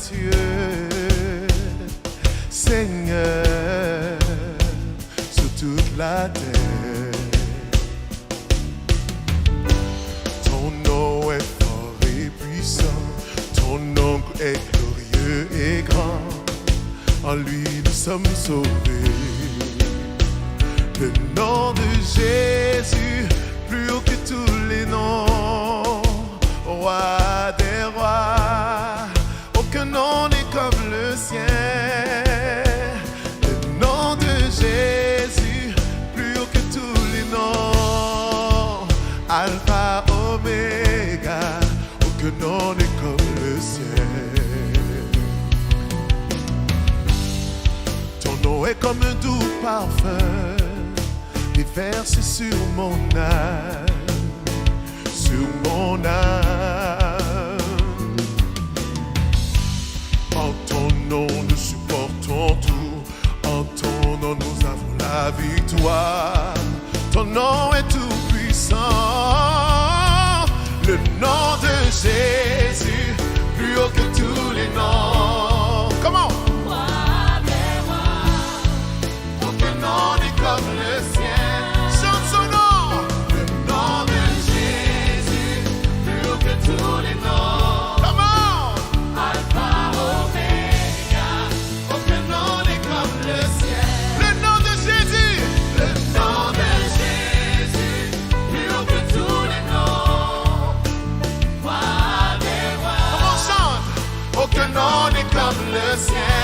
cieux, Seigneur, sur toute la terre. Ton nom est fort et puissant, ton nom est glorieux et grand, en lui nous sommes sauvés. Le nom de Jésus, plus haut que tous les noms, roi des rois, aucun nom n'est comme le sien. Le nom de Jésus, plus haut que tous les noms, Alpha, Oméga, aucun nom n'est comme le sien. Ton nom est comme un doux parfum, déverse sur mon âme, sur mon âme. En ton nom nous supportons tout, en ton nom nous avons la victoire. Ton nom est tout puissant, le nom de Jésus, plus haut que tous les noms. Comment? Aucun nom n'est comme le sien. Tous les noms, come on! Alpha, Oméga, aucun nom n'est comme le ciel. Le nom de Jésus, le nom de Jésus, plus haut que tous les noms. Roi des rois, comme on chante, aucun nom n'est comme le ciel.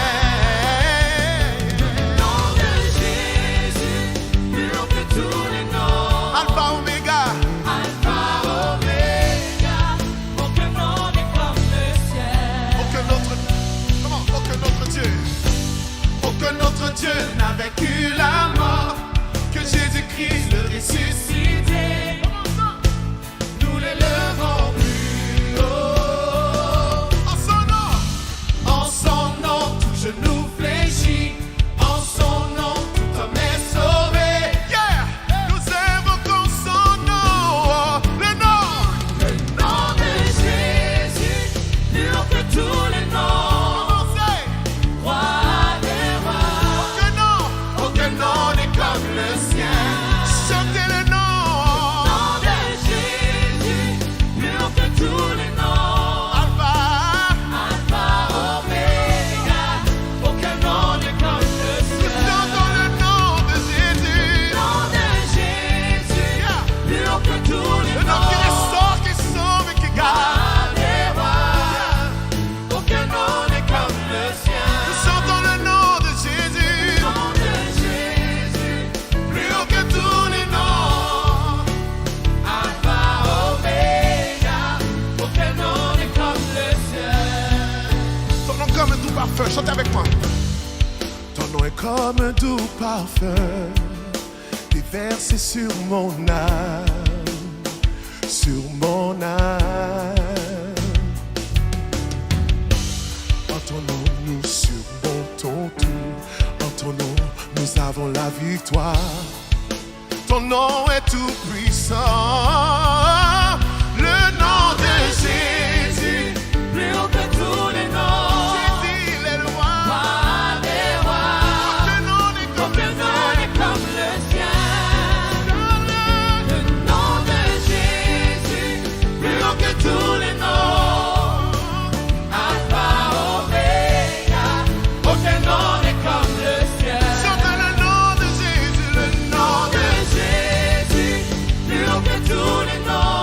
Le nom de Jésus, plus haut que tous les noms. Alpha, Oméga. Que notre Dieu n'a vaincu la mort, que Jésus-Christ le ressuscité, nous l'élevons plus haut. En son nom, tout genou fléchit, en son nom, tout homme est sauvé. Yeah! Nous invoquons son nom, le nom de Jésus, plus haut que tous les noms. Chante avec moi. Ton nom est comme un doux parfum, déversé sur mon âme, sur mon âme. En ton nom nous surmontons tout, en ton nom nous avons la victoire. Ton nom est tout puissant, le nom de Jésus, plus haut que tous les noms. Tous les noms, Alpha, Oméga, aucun nom n'est comme le ciel. Chante le nom de Jésus, le nom de Jésus, plus haut que tous les noms.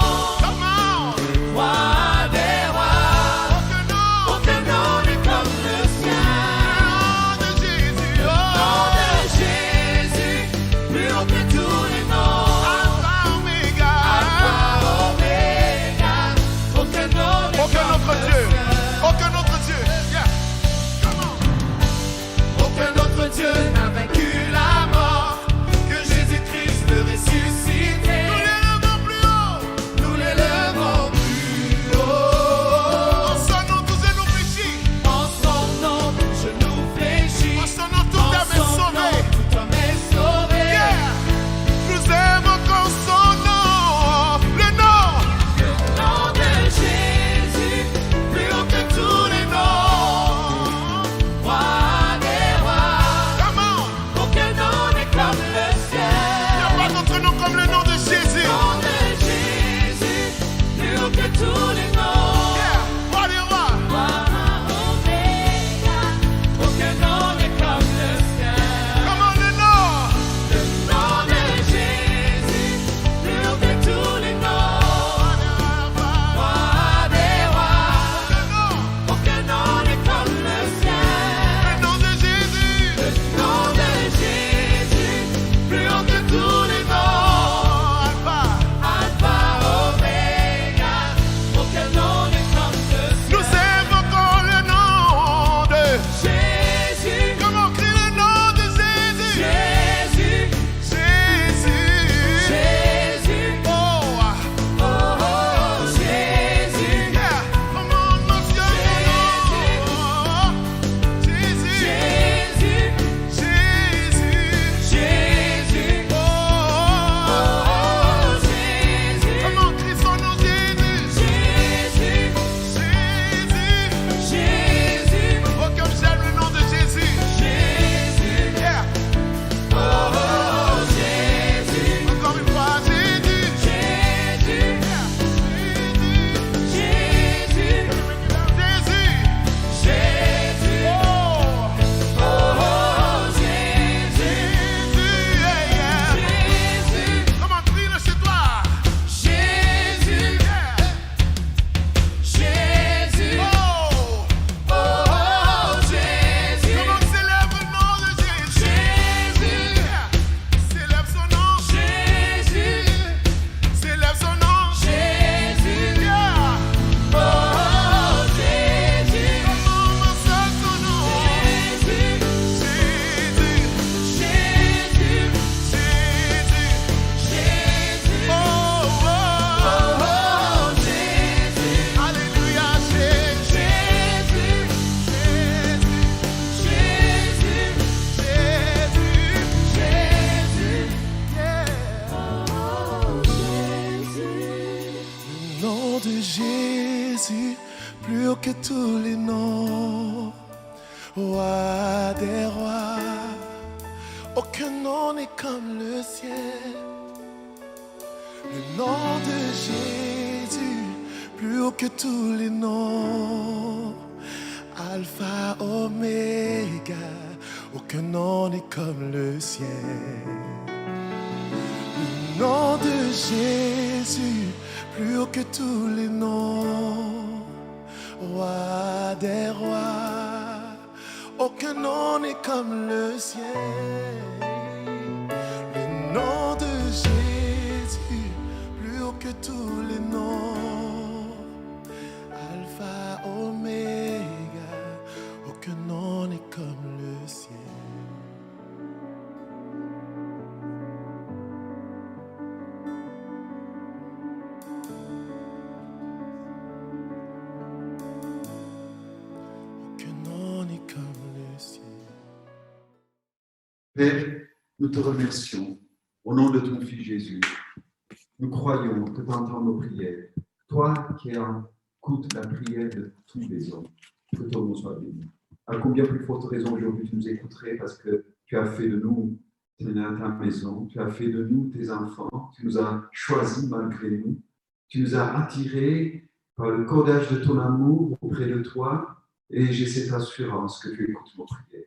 que tous les noms, roi des rois. Aucun nom n'est comme le ciel. Le nom de Jésus, plus haut que tous les noms. Alpha, Oméga, aucun nom n'est comme le ciel. Le nom de Jésus, plus haut que tous les noms. Roi des rois, aucun nom n'est comme le ciel. Le nom de Jésus, plus haut que tous les noms. Alpha, Oméga, aucun nom n'est comme le ciel. Père, nous te remercions au nom de ton Fils Jésus. Nous croyons que tu entends nos prières. Toi qui écoutes la prière de tous les hommes, que ton nom soit béni. À combien plus forte raison aujourd'hui tu nous écouterais parce que tu as fait de nous ta maison, tu as fait de nous tes enfants, tu nous as choisis malgré nous, tu nous as attirés par le cordage de ton amour auprès de toi et j'ai cette assurance que tu écoutes nos prières.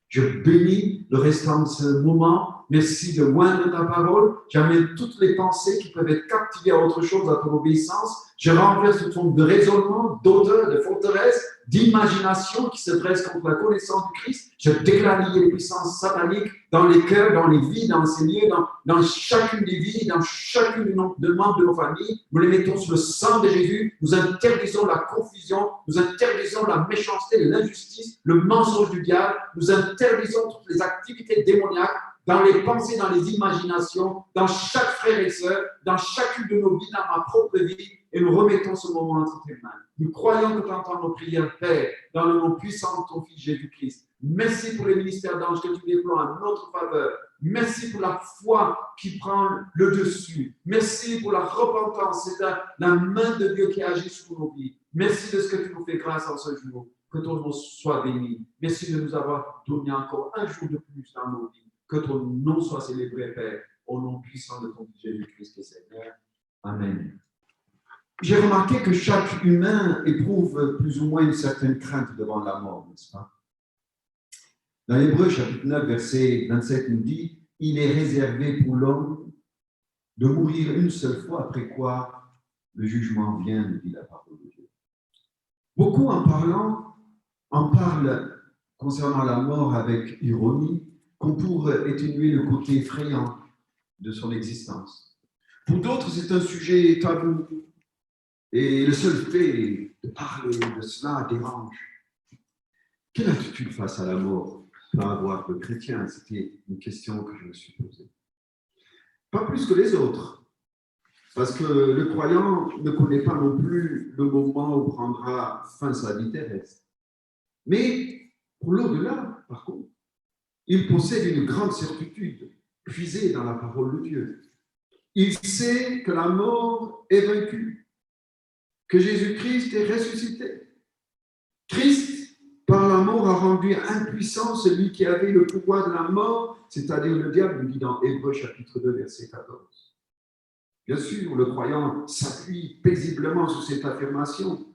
Je bénis le restant de ce moment. Merci de oindre ta parole. J'amène toutes les pensées qui peuvent être captivées à autre chose, à ton obéissance. Je renverse toute forme de raisonnement, d'odeur, de forteresse, d'imagination qui se dresse contre la connaissance du Christ. Je déclare les puissances sataniques dans les cœurs, dans les vies, dans ces lieux, dans chacune des vies, dans chacune des membres de nos familles. Nous les mettons sous le sang de Jésus. Nous interdisons la confusion, nous interdisons la méchanceté, l'injustice, le mensonge du diable. Nous interdisons toutes les activités démoniaques dans les pensées, dans les imaginations, dans chaque frère et sœur, dans chacune de nos vies, dans ma propre vie, et nous remettons ce moment entre tes mains. Nous croyons que tu entends nos prières, Père, dans le nom puissant de ton Fils Jésus-Christ. Merci pour les ministères d'anges que tu déploies en notre faveur. Merci pour la foi qui prend le dessus. Merci pour la repentance. C'est la main de Dieu qui agit sur nos vies. Merci de ce que tu nous fais grâce en ce jour. Que ton nom soit béni. Merci de nous avoir donné encore un jour de plus dans nos vies. Que ton nom soit célébré, Père, au nom puissant de ton Fils Jésus-Christ, le Seigneur. Amen. J'ai remarqué que chaque humain éprouve plus ou moins une certaine crainte devant la mort, n'est-ce pas? Dans Hébreux, chapitre 9, verset 27, nous dit « Il est réservé pour l'homme de mourir une seule fois, après quoi le jugement vient, nous dit la parole de Dieu. » Beaucoup en parlent concernant la mort avec ironie, qu'on pourrait atténuer le côté effrayant de son existence. Pour d'autres, c'est un sujet tabou et le seul fait de parler de cela dérange. Quelle attitude face à la mort peut avoir le chrétien? C'était une question que je me suis posée. Pas plus que les autres, parce que le croyant ne connaît pas non plus le moment où prendra fin sa vie terrestre. Mais pour l'au-delà, par contre, il possède une grande certitude, puisée dans la parole de Dieu. Il sait que la mort est vaincue, que Jésus-Christ est ressuscité. Christ, par la mort, a rendu impuissant celui qui avait le pouvoir de la mort, c'est-à-dire le diable, nous dit dans Hébreux chapitre 2, verset 14. Bien sûr, le croyant s'appuie paisiblement sur cette affirmation.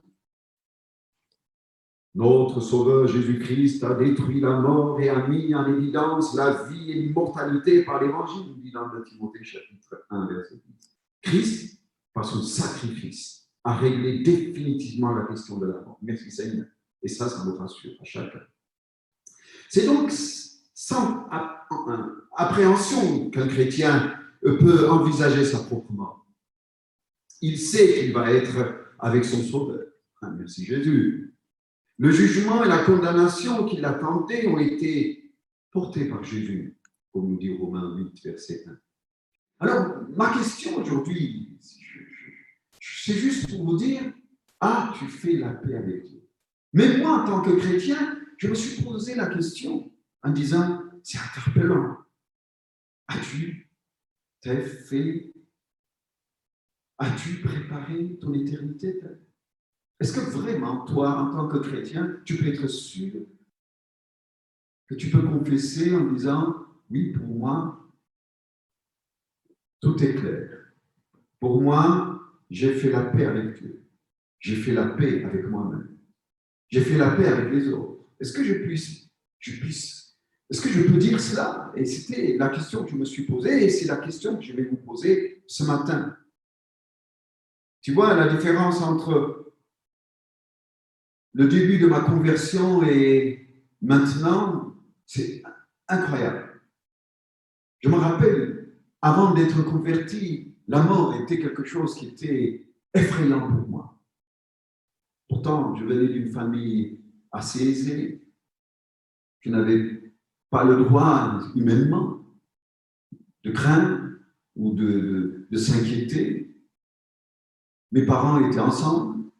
Notre Sauveur Jésus-Christ a détruit la mort et a mis en évidence la vie et l'immortalité par l'Évangile, nous dit dans 2 Timothée chapitre 1, verset 10. Christ, par son sacrifice, a réglé définitivement la question de la mort. Merci Seigneur. Et ça nous rassure à chacun. C'est donc sans appréhension qu'un chrétien peut envisager sa propre mort. Il sait qu'il va être avec son Sauveur. Merci Jésus. Le jugement et la condamnation qui l'attendaient ont été portés par Jésus, comme nous dit Romains 8, verset 1. Alors, ma question aujourd'hui, c'est juste pour vous dire, as-tu fait la paix avec Dieu? Mais moi, en tant que chrétien, je me suis posé la question en disant, c'est interpellant. As-tu préparé ton éternité? Est-ce que vraiment, toi, en tant que chrétien, tu peux être sûr que tu peux confesser en disant, oui, pour moi, tout est clair. Pour moi, j'ai fait la paix avec Dieu. J'ai fait la paix avec moi-même. J'ai fait la paix avec les autres. Est-ce que est-ce que je peux dire cela? Et c'était la question que je me suis posée et c'est la question que je vais vous poser ce matin. Tu vois la différence entre le début de ma conversion et maintenant, c'est incroyable. Je me rappelle, avant d'être converti, la mort était quelque chose qui était effrayant pour moi. Pourtant, je venais d'une famille assez aisée. Je n'avais pas le droit, humainement, de craindre ou de s'inquiéter. Mes parents étaient ensemble.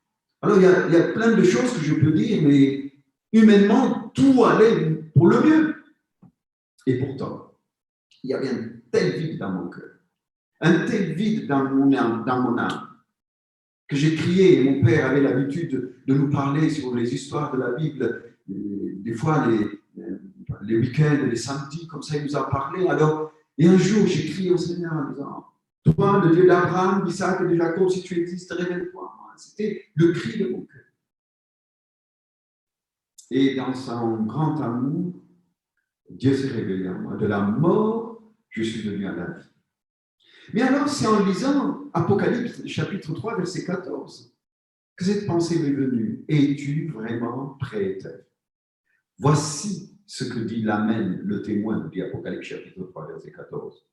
Alors, il y a plein de choses que je peux dire, mais humainement, tout allait pour le mieux. Et pourtant, il y avait un tel vide dans mon cœur, un tel vide dans mon âme, que j'ai crié. Et mon père avait l'habitude de nous parler sur les histoires de la Bible, des fois les week-ends, les samedis, comme ça, il nous a parlé. Alors, et un jour, j'ai crié au Seigneur en disant, toi, le Dieu d'Abraham, d'Isaac et de Jacob, si tu existes, révèle-toi. C'était le cri de mon cœur. Et dans son grand amour, Dieu s'est révélé à moi. De la mort, je suis devenu à la vie. Mais alors, c'est en lisant Apocalypse, chapitre 3, verset 14, que cette pensée m'est venue. Es-tu vraiment prêt? Voici ce que dit l'Amen, le témoin, dit Apocalypse, chapitre 3, verset 14.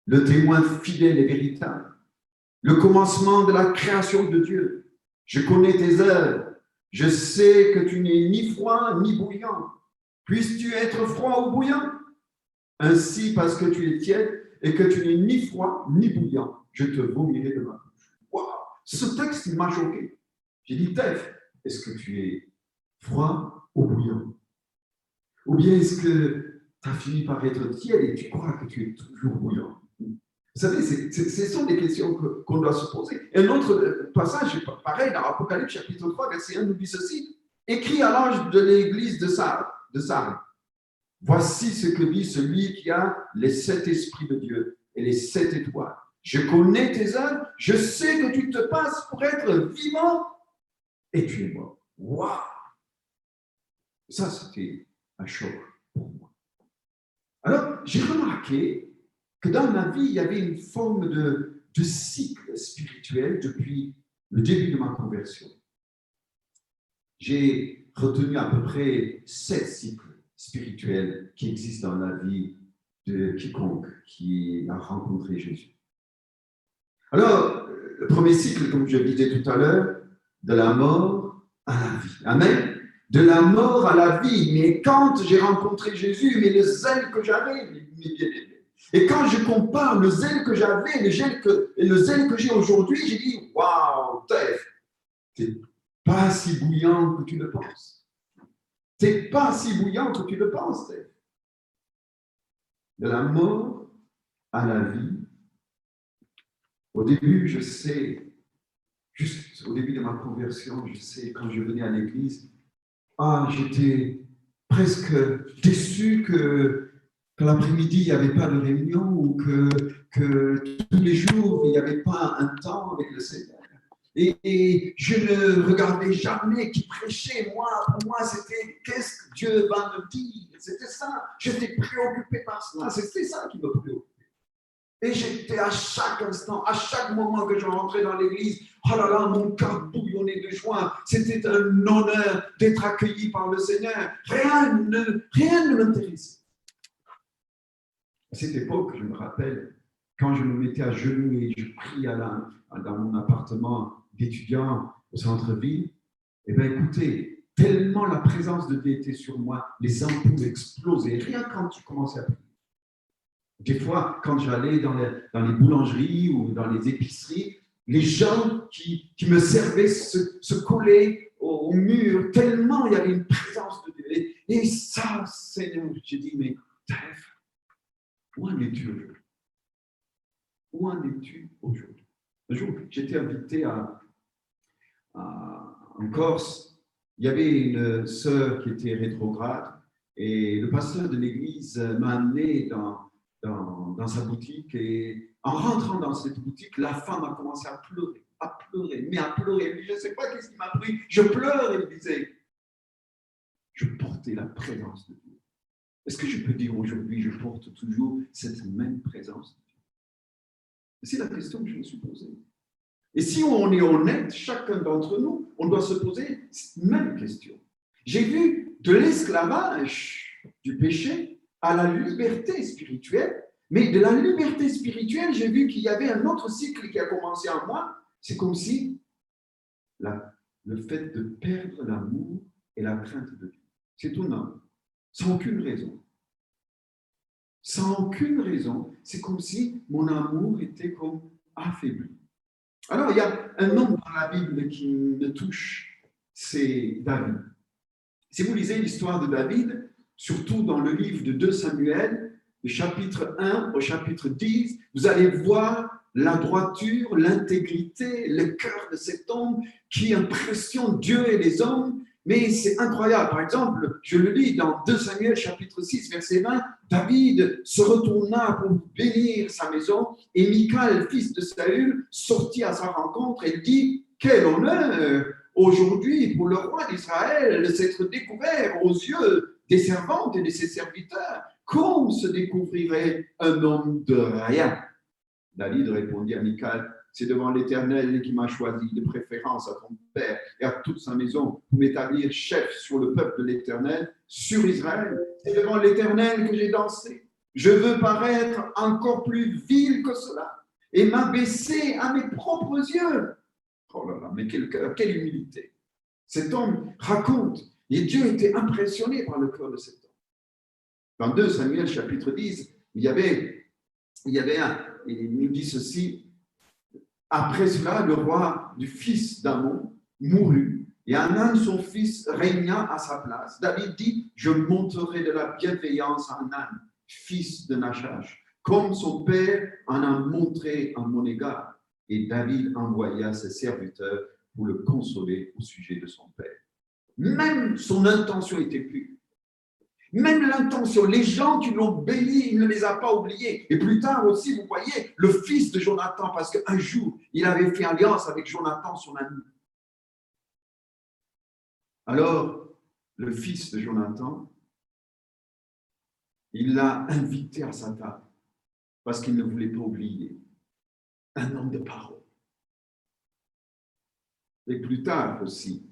Le témoin fidèle et véritable. Le commencement de la création de Dieu. Je connais tes œuvres. Je sais que tu n'es ni froid ni bouillant. Puisses-tu être froid ou bouillant? Ainsi, parce que tu es tiède et que tu n'es ni froid ni bouillant, je te vomirai de ma bouche. Wow. Ce texte, il m'a choqué. J'ai dit, Tef, est-ce que tu es froid ou bouillant? Ou bien est-ce que tu as fini par être tiède et tu crois que tu es toujours bouillant? Vous savez, ce sont des questions qu'on doit se poser. Un autre passage, pareil, dans Apocalypse chapitre 3, verset 1, nous dit ceci. Écrit à l'ange de l'église de Sardes. Voici ce que dit celui qui a les 7 esprits de Dieu et les 7 étoiles. Je connais tes œuvres, je sais que tu te passes pour être vivant et tu es mort. Waouh! Ça, c'était un choc pour moi. Alors, j'ai remarqué que dans ma vie, il y avait une forme de cycle spirituel depuis le début de ma conversion. J'ai retenu à peu près 7 cycles spirituels qui existent dans la vie de quiconque qui a rencontré Jésus. Alors, le premier cycle, comme je disais tout à l'heure, de la mort à la vie. Amen. De la mort à la vie. Mais quand j'ai rencontré Jésus, mais le zèle que j'avais, et quand je compare le zèle que j'avais et le zèle que j'ai aujourd'hui, j'ai dit, waouh, t'es pas si bouillant que tu le penses. T'es pas si bouillant que tu le penses. De la mort à la vie. Au début, je sais, juste au début de ma conversion, je sais, quand je venais à l'église, j'étais presque déçu que l'après-midi, il n'y avait pas de réunion ou que tous les jours, il n'y avait pas un temps avec le Seigneur. Et je ne regardais jamais qui prêchait. Moi, pour moi, c'était qu'est-ce que Dieu va me dire. C'était ça. J'étais préoccupé par cela. C'était ça qui me préoccupait. Et j'étais à chaque instant, à chaque moment que je rentrais dans l'église, oh là là, mon cœur bouillonnait de joie. C'était un honneur d'être accueilli par le Seigneur. Rien ne m'intéressait. À cette époque, je me rappelle, quand je me mettais à genoux et je priais dans mon appartement d'étudiant au centre-ville, eh bien écoutez, tellement la présence de Dieu était sur moi, les ampoules explosaient, rien quand tu commençais à prier. Des fois, quand j'allais dans les boulangeries ou dans les épiceries, les gens qui me servaient se collaient au mur, tellement il y avait une présence de Dieu. Et ça, Seigneur, j'ai dit, mais où en es-tu aujourd'hui? Où en es-tu aujourd'hui? Un jour, j'étais invité à en Corse, il y avait une sœur qui était rétrograde et le pasteur de l'église m'a amené dans sa boutique et en rentrant dans cette boutique, la femme a commencé à pleurer, mais à pleurer. Je ne sais pas qu'est-ce qui m'a pris. Je pleure, elle disait. Je portais la présence de Dieu. Est-ce que je peux dire aujourd'hui, je porte toujours cette même présence de Dieu? C'est la question que je me suis posée. Et si on est honnête, chacun d'entre nous, on doit se poser cette même question. J'ai vu de l'esclavage du péché à la liberté spirituelle, mais de la liberté spirituelle, j'ai vu qu'il y avait un autre cycle qui a commencé en moi. C'est comme si le fait de perdre l'amour et la crainte de Dieu. C'est étonnant, sans aucune raison. Sans aucune raison, c'est comme si mon amour était comme affaibli. Alors, il y a un homme dans la Bible qui me touche, c'est David. Si vous lisez l'histoire de David, surtout dans le livre de 2 Samuel, du chapitre 1 au chapitre 10, vous allez voir la droiture, l'intégrité, le cœur de cet homme qui impressionne Dieu et les hommes. Mais c'est incroyable. Par exemple, je le lis dans 2 Samuel, chapitre 6, verset 20, David se retourna pour bénir sa maison et Michal, fils de Saül, sortit à sa rencontre et dit « Quel honneur aujourd'hui pour le roi d'Israël de s'être découvert aux yeux des servantes et de ses serviteurs, comme se découvrirait un homme de rien ?» David répondit à Michal, « C'est devant l'Éternel qui m'a choisi, de préférence à ton père et à toute sa maison, pour m'établir chef sur le peuple de l'Éternel, sur Israël. C'est devant l'Éternel que j'ai dansé. Je veux paraître encore plus vil que cela et m'abaisser à mes propres yeux. » Oh là là, mais quel cœur, quelle humilité. Cet homme raconte, et Dieu était impressionné par le cœur de cet homme. Dans 2 Samuel, chapitre 10, il y avait il nous dit ceci, après cela, le roi du fils d'Amon mourut, et Hanan, son fils, régna à sa place. David dit, je monterai de la bienveillance à Hanan, fils de Nachash, comme son père en a montré en mon égard. Et David envoya ses serviteurs pour le consoler au sujet de son père. Même son intention était pure. Même l'intention, les gens qui l'ont béni, il ne les a pas oubliés. Et plus tard aussi, vous voyez, le fils de Jonathan, parce qu'un jour, il avait fait alliance avec Jonathan, son ami. Alors, le fils de Jonathan, il l'a invité à sa table, parce qu'il ne voulait pas oublier un homme de parole. Et plus tard aussi,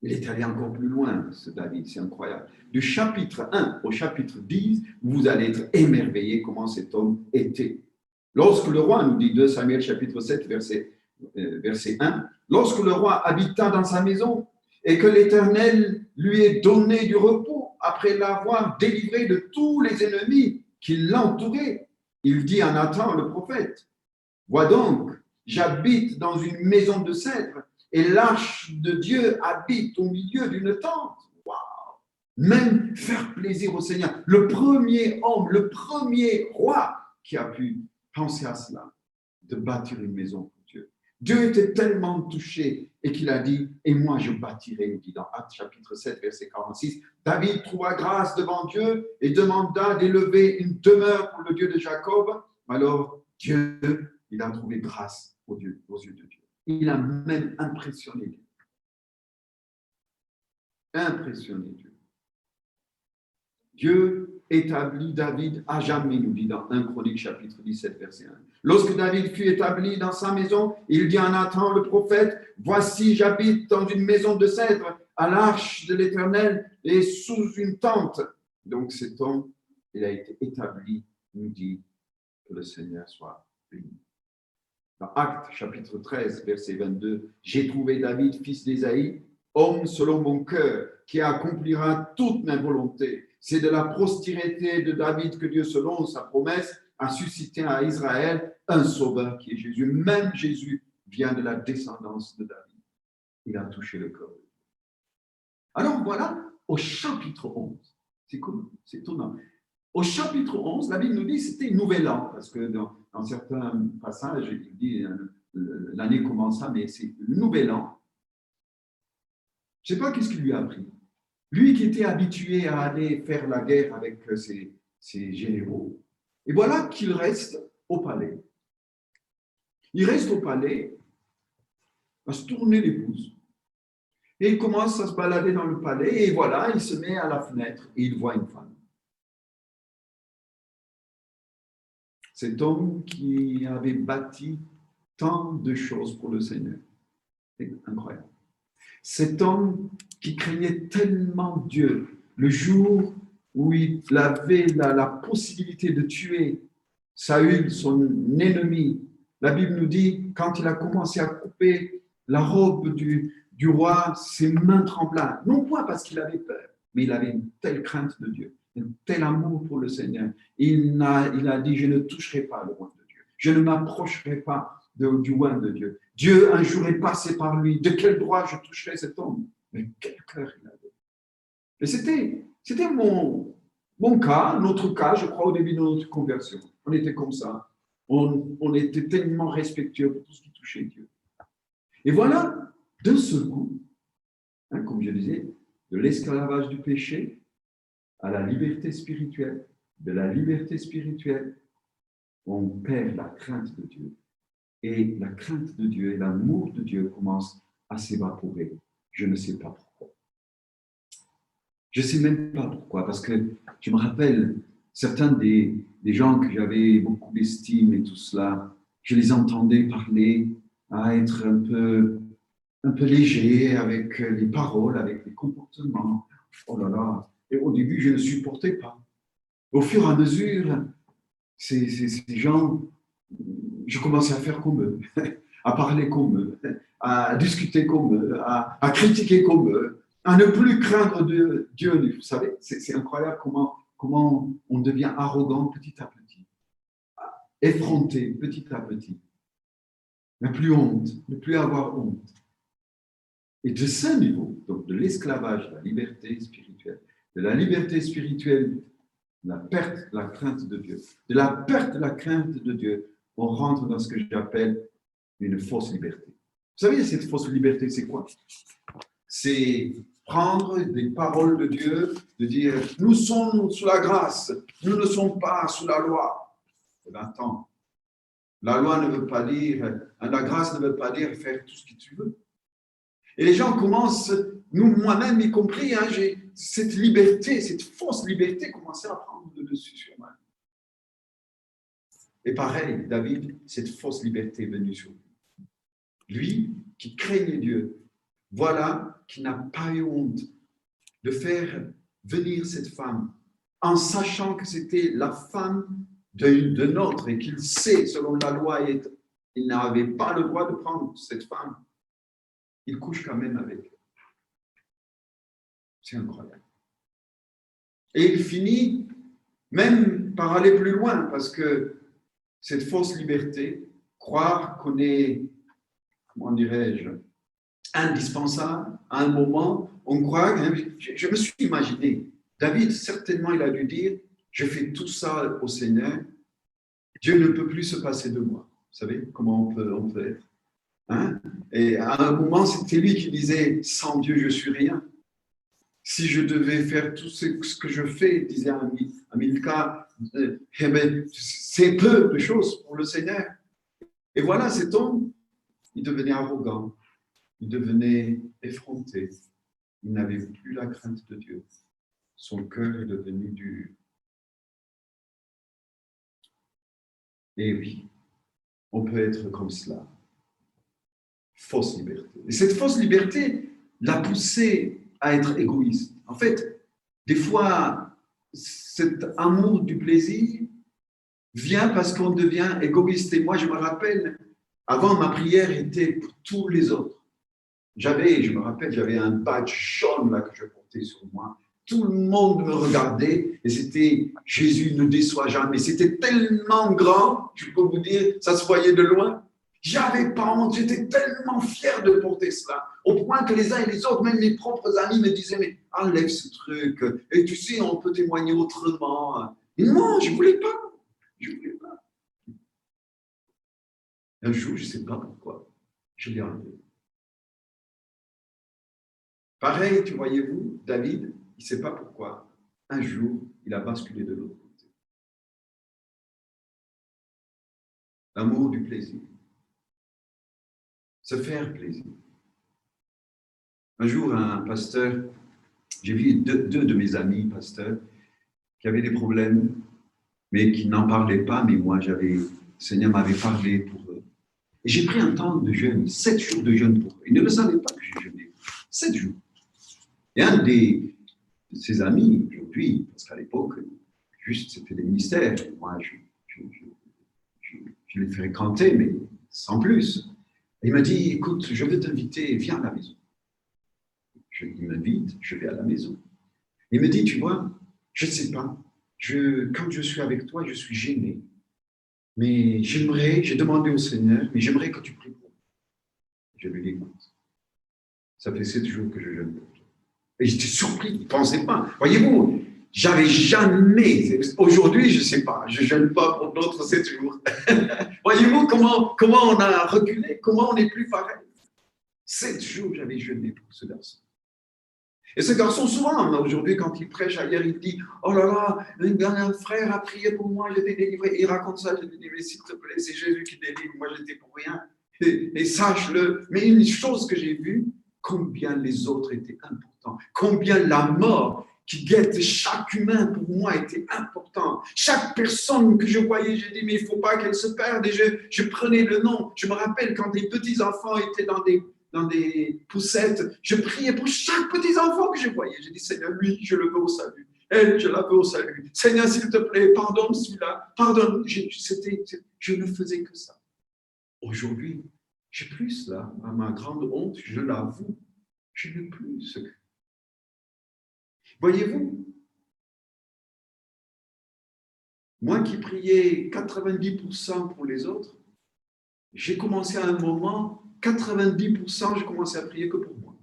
il est allé encore plus loin, ce David, c'est incroyable. Du chapitre 1 au chapitre 10, vous allez être émerveillés comment cet homme était. Lorsque le roi, nous dit 2 Samuel chapitre 7, verset 1, lorsque le roi habita dans sa maison et que l'Éternel lui ait donné du repos après l'avoir délivré de tous les ennemis qui l'entouraient, il dit à Nathan le prophète, « Vois donc, j'habite dans une maison de cèdre, et l'arche de Dieu habite au milieu d'une tente. » Wow. Même faire plaisir au Seigneur. Le premier homme, le premier roi qui a pu penser à cela, de bâtir une maison pour Dieu. Dieu était tellement touché et qu'il a dit, « Et moi je bâtirai », il dit dans Actes chapitre 7, verset 46. David trouva grâce devant Dieu et demanda d'élever une demeure pour le Dieu de Jacob. Alors Dieu, il a trouvé grâce aux yeux de Dieu. Il a même impressionné Dieu. Impressionné Dieu. Dieu établit David à jamais, nous dit dans 1 Chronique chapitre 17, verset 1. Lorsque David fut établi dans sa maison, il dit à Nathan le prophète, « Voici, j'habite dans une maison de cèdre, à l'arche de l'Éternel et sous une tente. » Donc cet homme, il a été établi, nous dit que le Seigneur soit béni. Dans Actes, chapitre 13, verset 22, « J'ai trouvé David, fils d'Ésaïe, homme selon mon cœur, qui accomplira toute ma volonté. C'est de la postérité de David que Dieu, selon sa promesse, a suscité à Israël un sauveur qui est Jésus. » Même Jésus vient de la descendance de David. Il a touché le cœur. Alors voilà, au chapitre 11, c'est cool, c'est étonnant. Au chapitre 11, la Bible nous dit que c'était nouvel an, parce que dans certains passages, il dit l'année commença, mais c'est le nouvel an. Je ne sais pas qu'est-ce qu'il lui a appris. Lui qui était habitué à aller faire la guerre avec ses généraux. Et voilà qu'il reste au palais. Il reste au palais, à se tourner les pouces. Et il commence à se balader dans le palais. Et voilà, il se met à la fenêtre et il voit une femme. Cet homme qui avait bâti tant de choses pour le Seigneur. C'est incroyable. Cet homme qui craignait tellement Dieu, le jour où il avait la possibilité de tuer Saül, son ennemi, la Bible nous dit, quand il a commencé à couper la robe du roi, ses mains tremblaient. Non pas parce qu'il avait peur, mais il avait une telle crainte de Dieu, un tel amour pour le Seigneur. Il a dit, je ne toucherai pas le roi de Dieu. Je ne m'approcherai pas du roi de Dieu. Dieu un jour est passé par lui. De quel droit je toucherai cet homme? Mais quel cœur il avait. Et c'était mon cas, notre cas, je crois, au début de notre conversion. On était comme ça. On était tellement respectueux pour tout ce qui touchait Dieu. Et voilà, d'un seul coup, comme je disais, de l'esclavage du péché à la liberté spirituelle, de la liberté spirituelle, on perd la crainte de Dieu. Et la crainte de Dieu et l'amour de Dieu commencent à s'évaporer. Je ne sais pas pourquoi. Je ne sais même pas pourquoi, parce que je me rappelle certains des gens que j'avais beaucoup d'estime et tout cela, je les entendais parler à être un peu léger avec les paroles, avec les comportements. Oh là là. Et au début, je ne supportais pas. Au fur et à mesure, ces gens, je commençais à faire comme eux, à parler comme eux, à discuter comme eux, à critiquer comme eux, à ne plus craindre de Dieu. Vous savez, c'est incroyable comment on devient arrogant petit à petit, effronté petit à petit. Ne plus honte, ne plus avoir honte. Et de ce niveau, donc de l'esclavage, la liberté spirituelle, de la liberté spirituelle, la perte de la crainte de Dieu, de la perte de la crainte de Dieu, on rentre dans ce que j'appelle une fausse liberté. Vous savez, cette fausse liberté, c'est quoi? C'est prendre des paroles de Dieu, de dire, nous sommes sous la grâce, nous ne sommes pas sous la loi. Eh attends, la loi ne veut pas dire, la grâce ne veut pas dire faire tout ce que tu veux. Et les gens commencent, moi-même y compris, j'ai cette liberté, cette fausse liberté commençait à prendre le dessus sur moi. Et pareil, David, cette fausse liberté est venue sur lui. Lui qui craignait Dieu, voilà qui n'a pas eu honte de faire venir cette femme en sachant que c'était la femme d'un autre et qu'il sait, selon la loi, il n'avait pas le droit de prendre cette femme. Il couche quand même avec elle. C'est incroyable. Et il finit même par aller plus loin parce que cette fausse liberté, croire qu'on est, comment dirais-je, indispensable à un moment, on croit, je me suis imaginé, David, certainement, il a dû dire, je fais tout ça au Seigneur, Dieu ne peut plus se passer de moi. Vous savez comment on peut être? Et à un moment, c'était lui qui disait, sans Dieu, je suis rien. Si je devais faire tout ce que je fais, disait Amilcar, c'est peu de choses pour le Seigneur. Et voilà, cet homme, il devenait arrogant, il devenait effronté, il n'avait plus la crainte de Dieu. Son cœur est devenu dur. Et oui, on peut être comme cela. Fausse liberté. Et cette fausse liberté l'a poussé à être égoïste. En fait, des fois, cet amour du plaisir vient parce qu'on devient égoïste. Et moi, je me rappelle, avant, ma prière était pour tous les autres. Je me rappelle, j'avais un badge jaune là que je portais sur moi. Tout le monde me regardait et c'était « Jésus ne déçoit jamais ». C'était tellement grand, je peux vous dire, ça se voyait de loin. J'avais pas honte, j'étais tellement fier de porter cela, au point que les uns et les autres, même mes propres amis me disaient « Mais enlève ce truc, et tu sais, on peut témoigner autrement ». Non, je ne voulais pas, je ne voulais pas. Un jour, je ne sais pas pourquoi, je l'ai enlevé. Pareil, tu voyez-vous, David, il ne sait pas pourquoi. Un jour, il a basculé de l'autre côté. L'amour du plaisir. Se faire plaisir. Un jour, un pasteur, j'ai vu deux de mes amis pasteurs qui avaient des problèmes, mais qui n'en parlaient pas, mais moi, le Seigneur m'avait parlé pour eux. Et j'ai pris un temps de jeûne, 7 jours de jeûne pour eux. Ils ne le savaient pas que j'ai jeûné. 7 jours. Et un de ses amis, aujourd'hui, parce qu'à l'époque, juste c'était des ministères, moi, je les fréquentais, mais sans plus. Il m'a dit, écoute, je vais t'inviter, viens à la maison. Il m'invite, je vais à la maison. Il me dit, tu vois, je ne sais pas, quand je suis avec toi, je suis gêné. Mais j'ai demandé au Seigneur, mais j'aimerais que tu pries pour moi. Je lui ai dit, écoute, ça fait 7 jours que je jeûne pour toi. Et j'étais surpris, il ne pensait pas. Voyez-vous, j'avais jamais, aujourd'hui, je ne sais pas, je ne jeûne pas pour d'autres 7 jours. Voyez-vous comment on a reculé, comment on n'est plus pareil. 7 jours, j'avais jeûné pour ce garçon. Et ce garçon, souvent, aujourd'hui, quand il prêche ailleurs, il dit, oh là là, un frère a prié pour moi, j'étais délivré. Il raconte ça, je lui dis, mais s'il te plaît, c'est Jésus qui délivre, moi j'étais pour rien. Et sache-le. Mais une chose que j'ai vue, combien les autres étaient importants, combien la mort qui guette chaque humain pour moi était important. Chaque personne que je voyais, j'ai dit, mais il ne faut pas qu'elle se perde. Et je prenais le nom. Je me rappelle quand des petits-enfants étaient dans des poussettes, je priais pour chaque petit enfant que je voyais. J'ai dit, Seigneur, lui, je le veux au salut. Elle, je la veux au salut. Seigneur, s'il te plaît, pardonne celui-là. Pardonne. Je ne faisais que ça. Aujourd'hui, j'ai plus cela. À ma grande honte, je l'avoue. Je n'ai plus ce que. Voyez-vous, moi qui priais 90% pour les autres, j'ai commencé à un moment, 90%, je commençais à prier que pour moi.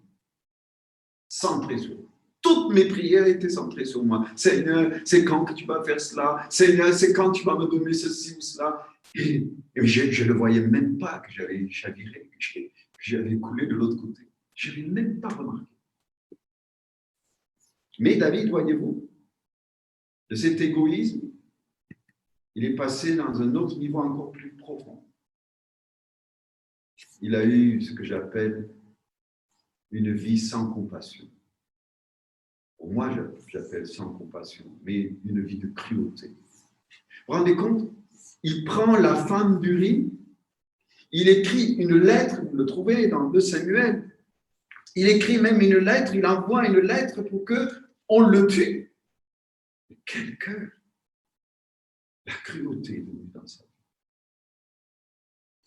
Centré sur moi. Toutes mes prières étaient centrées sur moi. Seigneur, c'est quand que tu vas faire cela? Seigneur, c'est quand tu vas me donner ceci ou cela? Et je ne voyais même pas que j'avais chaviré, que j'avais coulé de l'autre côté. Je n'avais même pas remarqué. Mais David, voyez-vous, de cet égoïsme, il est passé dans un autre niveau encore plus profond. Il a eu ce que j'appelle une vie sans compassion. Pour moi, j'appelle sans compassion, mais une vie de cruauté. Vous vous rendez compte? Il prend la femme d'Uri, il écrit une lettre, vous le trouvez dans 2 Samuel, il écrit même une lettre, il envoie une lettre pour qu'on le tue. Quel cœur! La cruauté est venue dans sa vie.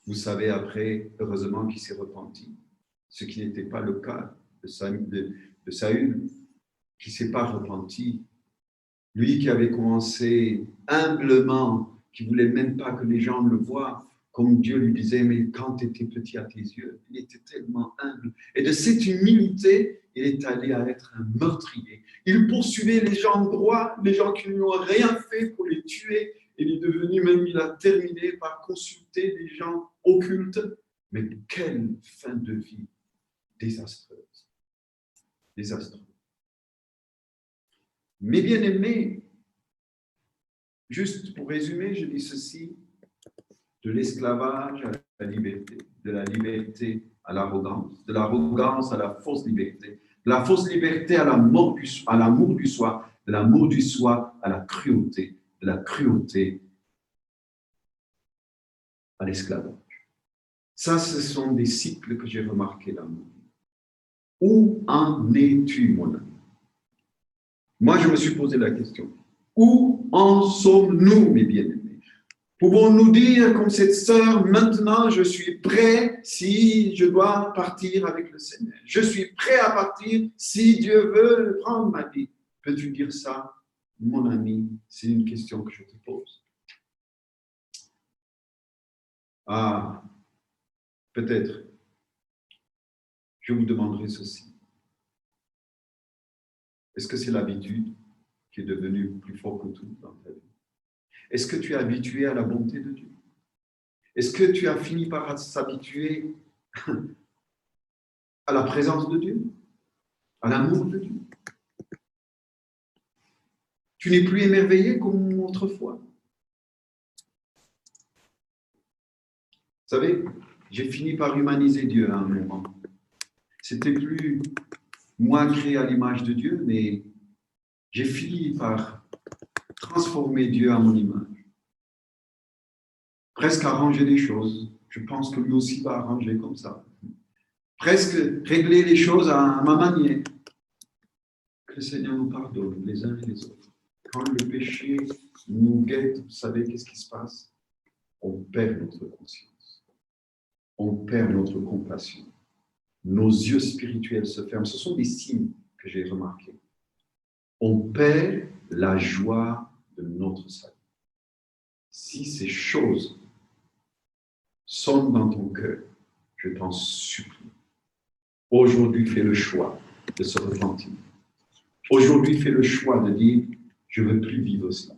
Vous savez, après, heureusement qu'il s'est repenti, ce qui n'était pas le cas de Saül, qui ne s'est pas repenti. Lui qui avait commencé humblement, qui ne voulait même pas que les gens le voient, comme Dieu lui disait, mais quand tu étais petit à tes yeux, il était tellement humble. Et de cette humilité, il est allé à être un meurtrier. Il poursuivait les gens droits, les gens qui ne lui ont rien fait pour les tuer. Il est devenu même, il a terminé par consulter des gens occultes. Mais quelle fin de vie désastreuse. Désastreuse. Mes bien-aimés, juste pour résumer, je dis ceci, de l'esclavage à la liberté, de la liberté à l'arrogance, de l'arrogance à la fausse liberté, de la fausse liberté à l'amour du soi, de l'amour du soi à la cruauté, de la cruauté à l'esclavage. Ça, ce sont des cycles que j'ai remarqués dans mon vie. Où en es-tu, mon ami? Moi, je me suis posé la question. Où en sommes-nous, mes bien-aimés? Pouvons-nous dire, comme cette sœur, maintenant, je suis prêt si je dois partir avec le Seigneur. Je suis prêt à partir si Dieu veut prendre ma vie. Peux-tu dire ça, mon ami? C'est une question que je te pose. Ah, peut-être, je vous demanderai ceci. Est-ce que c'est l'habitude qui est devenue plus forte que tout dans ta vie? Est-ce que tu es habitué à la bonté de Dieu? Est-ce que tu as fini par s'habituer à la présence de Dieu? à l'amour de Dieu. Tu n'es plus émerveillé comme autrefois. Vous savez, j'ai fini par humaniser Dieu à un moment. C'était plus moi créé à l'image de Dieu, mais j'ai fini par transformer Dieu à mon image. Presque arranger les choses. Je pense que lui aussi va arranger comme ça. Presque régler les choses à ma manière. Que le Seigneur nous pardonne les uns et les autres. Quand le péché nous guette, vous savez qu'est-ce qui se passe? On perd notre conscience. On perd notre compassion. Nos yeux spirituels se ferment. Ce sont des signes que j'ai remarqués. On perd la joie de notre salut. Si ces choses sont dans ton cœur, je t'en supplie. Aujourd'hui, fais le choix de se repentir. Aujourd'hui, fais le choix de dire, je ne veux plus vivre cela.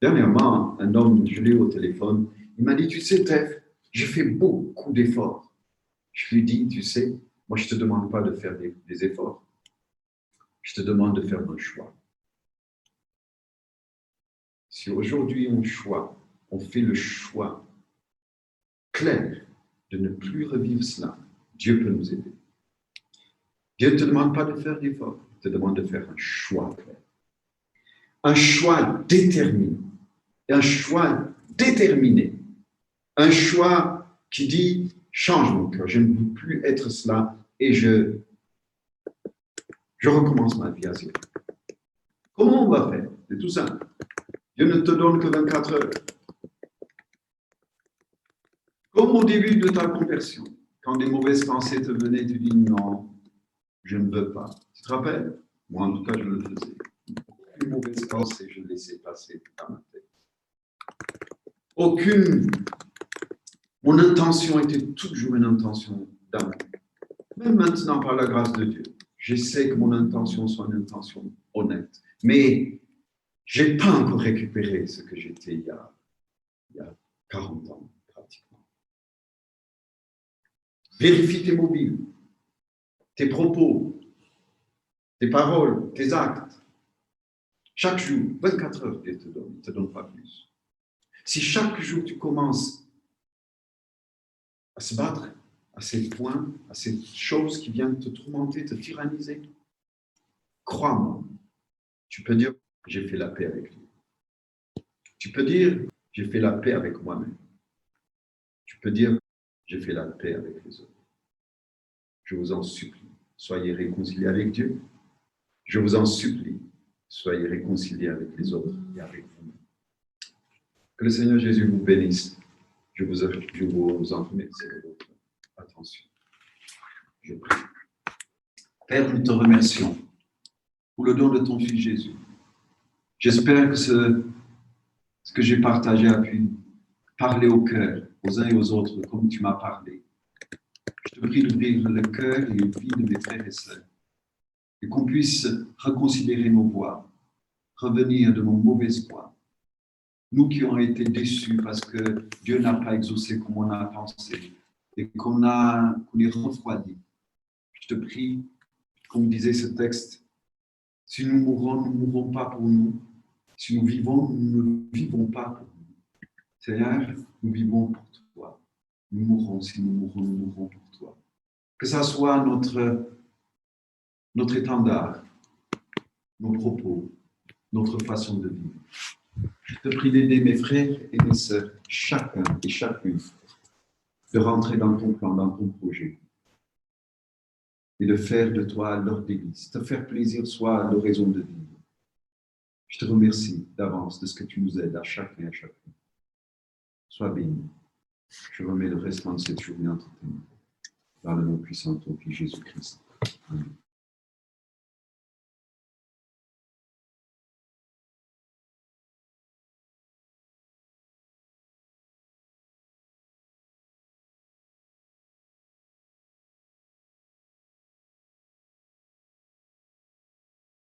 Dernièrement, un homme, je l'ai au téléphone, il m'a dit, tu sais, Tef, je fais beaucoup d'efforts. Je lui ai dit, tu sais, moi, je ne te demande pas de faire des efforts. Je te demande de faire un choix. Si aujourd'hui on fait le choix clair de ne plus revivre cela, Dieu peut nous aider. Dieu ne te demande pas de faire d'efforts, il te demande de faire un choix clair. Un choix déterminé. Un choix déterminé. Un choix qui dit, change mon cœur, je ne veux plus être cela et je recommence ma vie à zéro. Comment on va faire? C'est tout simple. Dieu ne te donne que 24 heures. Comme au début de ta conversion, quand des mauvaises pensées te venaient, tu dis non, je ne veux pas. Tu te rappelles? Moi, en tout cas, je le faisais. Aucune mauvaise pensée, je laissais passer dans ma tête. Mon intention était toujours une intention d'amour. Même maintenant, par la grâce de Dieu, j'essaie que mon intention soit une intention honnête. Mais je n'ai pas encore récupéré ce que j'étais il y a 40 ans, pratiquement. Vérifie tes mobiles, tes propos, tes paroles, tes actes. Chaque jour, 24 heures, Dieu te donne, il ne te donne pas plus. Si chaque jour tu commences à se battre à ces points, à ces choses qui viennent te tourmenter, te tyranniser, crois-moi, tu peux dire, j'ai fait la paix avec lui. Tu peux dire, j'ai fait la paix avec moi-même. Tu peux dire, j'ai fait la paix avec les autres. Je vous en supplie, soyez réconciliés avec Dieu. Je vous en supplie, soyez réconciliés avec les autres et avec vous-même. Que le Seigneur Jésus vous bénisse. Je vous en remercie de votre attention. Je prie. Père, nous te remercions pour le don de ton Fils Jésus. J'espère que ce que j'ai partagé a pu parler au cœur, aux uns et aux autres, comme tu m'as parlé. Je te prie d'ouvrir le cœur et les vies de mes frères et sœurs, et qu'on puisse reconsidérer nos voies, revenir de nos mauvaises voies. Nous qui avons été déçus parce que Dieu n'a pas exaucé comme on a pensé et qu'on est refroidi. Je te prie, comme disait ce texte, si nous mourons, nous ne mourrons pas pour nous. Si nous vivons, nous ne vivons pas pour nous. Seigneur, nous vivons pour toi. Nous mourrons, si nous mourons, nous mourrons pour toi. Que ça soit notre étendard, nos propos, notre façon de vivre. Je te prie d'aider mes frères et mes sœurs, chacun et chacune, de rentrer dans ton plan, dans ton projet, et de faire de toi leur délice. Te faire plaisir soit leur raison de vivre. Je te remercie d'avance de ce que tu nous aides à chacun et à chacune. Sois béni. Je remets le restant de cette journée entre tes mains. Dans le nom puissant de ton Fils Jésus-Christ. Amen.